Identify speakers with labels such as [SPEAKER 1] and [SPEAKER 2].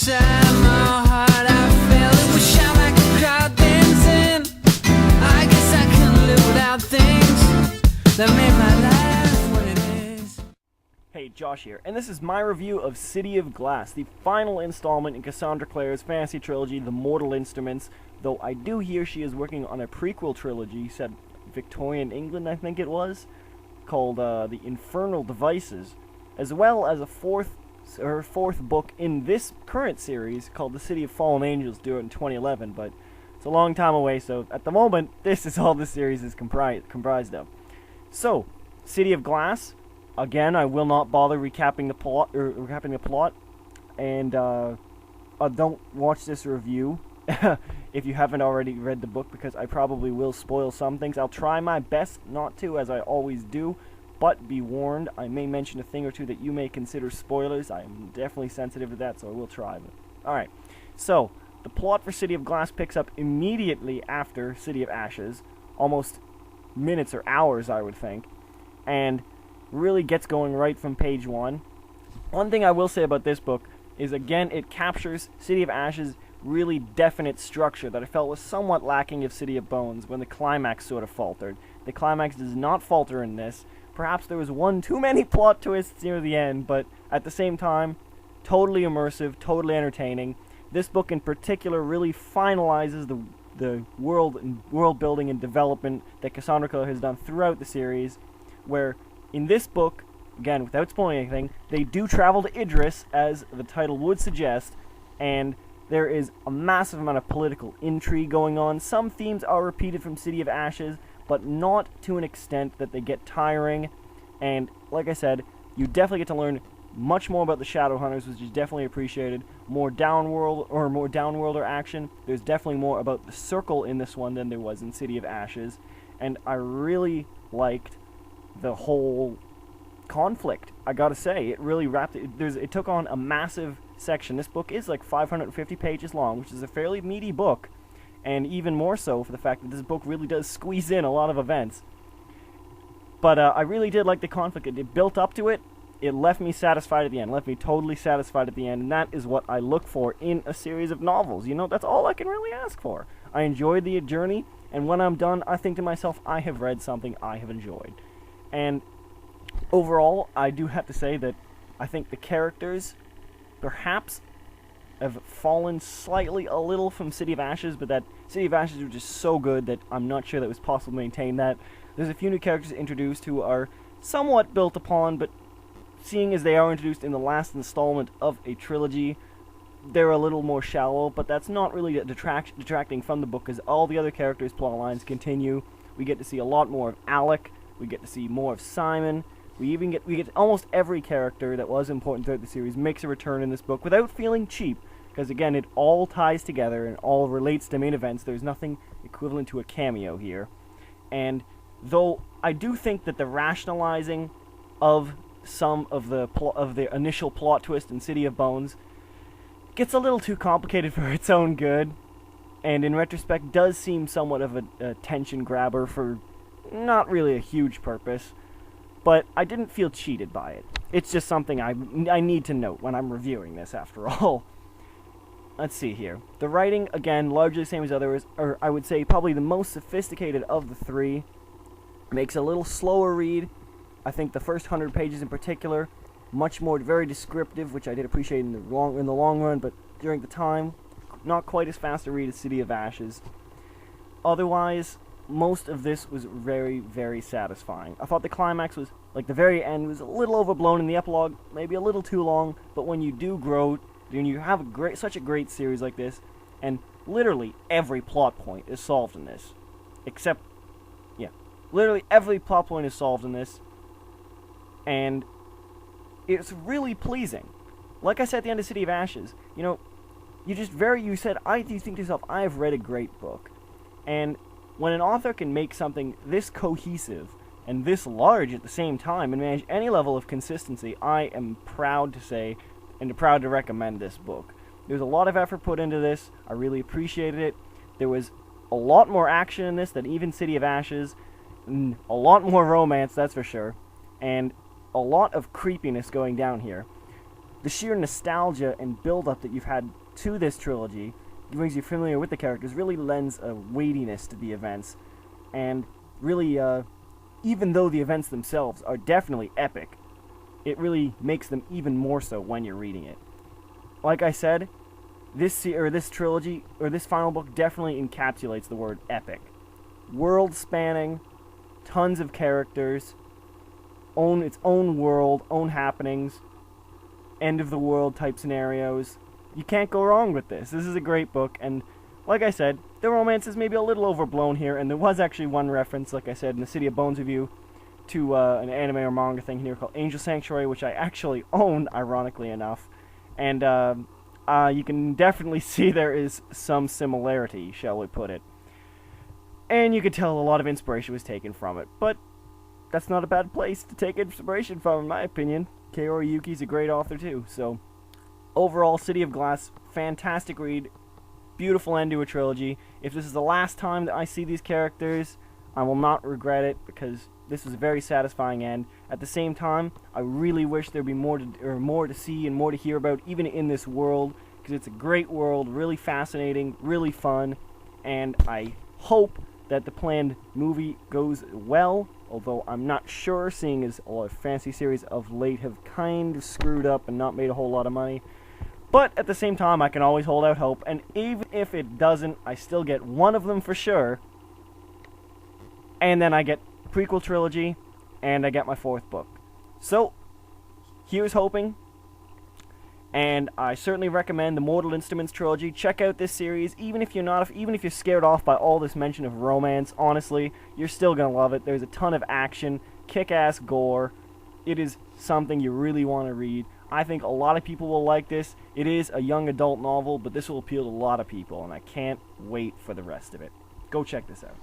[SPEAKER 1] inside my heart I feel it was shot like a crowd dancing. I guess I can live without things that make my life what it is.
[SPEAKER 2] Hey, Josh here, and this is my review of City of Glass, the final installment in Cassandra Clare's fantasy trilogy, The Mortal Instruments, though I do hear she is working on a prequel trilogy set Victorian England, I think it was, called The Infernal Devices, as well as her fourth book in this current series called The City of Fallen Angels, due in 2011, but it's a long time away, so at the moment, this is all the series is comprised of. So, City of Glass, again, I will not bother recapping the plot, and don't watch this review if you haven't already read the book, because I probably will spoil some things. I'll try my best not to, as I always do, but be warned, I may mention a thing or two that you may consider spoilers. I am definitely sensitive to that, so I will try. Alright, so, the plot for City of Glass picks up immediately after City of Ashes, almost minutes or hours, I would think, and really gets going right from page 1. One thing I will say about this book is, again, it captures City of Ashes' really definite structure that I felt was somewhat lacking of City of Bones when the climax sort of faltered. The climax does not falter in this. Perhaps there was one too many plot twists near the end, but at the same time, totally immersive, totally entertaining. This book in particular really finalizes the world building and development that Cassandra Clare has done throughout the series, where in this book, again, without spoiling anything, they do travel to Idris, as the title would suggest, and there is a massive amount of political intrigue going on. Some themes are repeated from City of Ashes, but not to an extent that they get tiring, and like I said, you definitely get to learn much more about the Shadowhunters, which is definitely appreciated. More downworlder action. There's definitely more about the Circle in this one than there was in City of Ashes, and I really liked the whole conflict. I gotta say, it really it took on a massive section. This book is like 550 pages long, which is a fairly meaty book, and even more so for the fact that this book really does squeeze in a lot of events. But I really did like the conflict. It built up to it. It left me satisfied at the end. Left me totally satisfied at the end, and that is what I look for in a series of novels. You know, that's all I can really ask for. I enjoyed the journey, and when I'm done, I think to myself, I have read something I have enjoyed. And overall, I do have to say that I think the characters perhaps have fallen slightly a little from City of Ashes, but that City of Ashes was just so good that I'm not sure that it was possible to maintain that. There's a few new characters introduced who are somewhat built upon, but seeing as they are introduced in the last installment of a trilogy, they're a little more shallow, but that's not really detracting from the book, because all the other characters' plot lines continue. We get to see a lot more of Alec, we get to see more of Simon, we get almost every character that was important throughout the series makes a return in this book without feeling cheap, because again, it all ties together and all relates to main events. There's nothing equivalent to a cameo here. And though I do think that the rationalizing of some of the initial plot twist in City of Bones gets a little too complicated for its own good, and in retrospect does seem somewhat of a tension grabber for not really a huge purpose, but I didn't feel cheated by it. It's just something I need to note when I'm reviewing this, after all. Let's see here. The writing, again, largely the same as others, or I would say probably the most sophisticated of the three. Makes a little slower read. I think the first 100 pages in particular, much more very descriptive, which I did appreciate in the long run, but during the time, not quite as fast to read as City of Ashes. Otherwise, most of this was very, very satisfying. I thought the climax was, like the very end, was a little overblown in the epilogue, maybe a little too long, but when you do grow, when you have such a great series like this, and literally every plot point is solved in this, except, yeah, literally every plot point is solved in this, and it's really pleasing. Like I said at the end of City of Ashes, you know, you said, you think to yourself, I have read a great book, and when an author can make something this cohesive and this large at the same time and manage any level of consistency, I am proud to say and proud to recommend this book. There's a lot of effort put into this. I really appreciated it. There was a lot more action in this than even City of Ashes, a lot more romance, that's for sure, and a lot of creepiness going down here. the sheer nostalgia and build-up that you've had to this trilogy brings you familiar with the characters, really lends a weightiness to the events, and really, even though the events themselves are definitely epic, it really makes them even more so when you're reading it. Like I said, this trilogy, or this final book, definitely encapsulates the word epic. World-spanning, tons of characters, its own world, own happenings, end-of-the-world type scenarios. You can't go wrong with this. This is a great book, and like I said, the romance is maybe a little overblown here, and there was actually one reference, like I said, in the City of Bones review, to an anime or manga thing here called Angel Sanctuary, which I actually own, ironically enough, and you can definitely see there is some similarity, shall we put it. And you could tell a lot of inspiration was taken from it, but that's not a bad place to take inspiration from, in my opinion. Kaori Yuki's a great author too, so overall, City of Glass, fantastic read, beautiful end to a trilogy. If this is the last time that I see these characters, I will not regret it, because this was a very satisfying end. At the same time, I really wish there'd be more to see and more to hear about, even in this world, because it's a great world, really fascinating, really fun, and I hope that the planned movie goes well, although I'm not sure, seeing as a lot of fantasy series of late have kind of screwed up and not made a whole lot of money. But at the same time, I can always hold out hope, and even if it doesn't, I still get one of them for sure, and then I get prequel trilogy, and I get my 4th book. So, here's hoping, and I certainly recommend the Mortal Instruments trilogy. Check out this series, even if you're scared off by all this mention of romance. Honestly, you're still gonna love it. There's a ton of action, kick-ass gore. It is something you really want to read. I think a lot of people will like this. It is a young adult novel, but this will appeal to a lot of people, and I can't wait for the rest of it. Go check this out.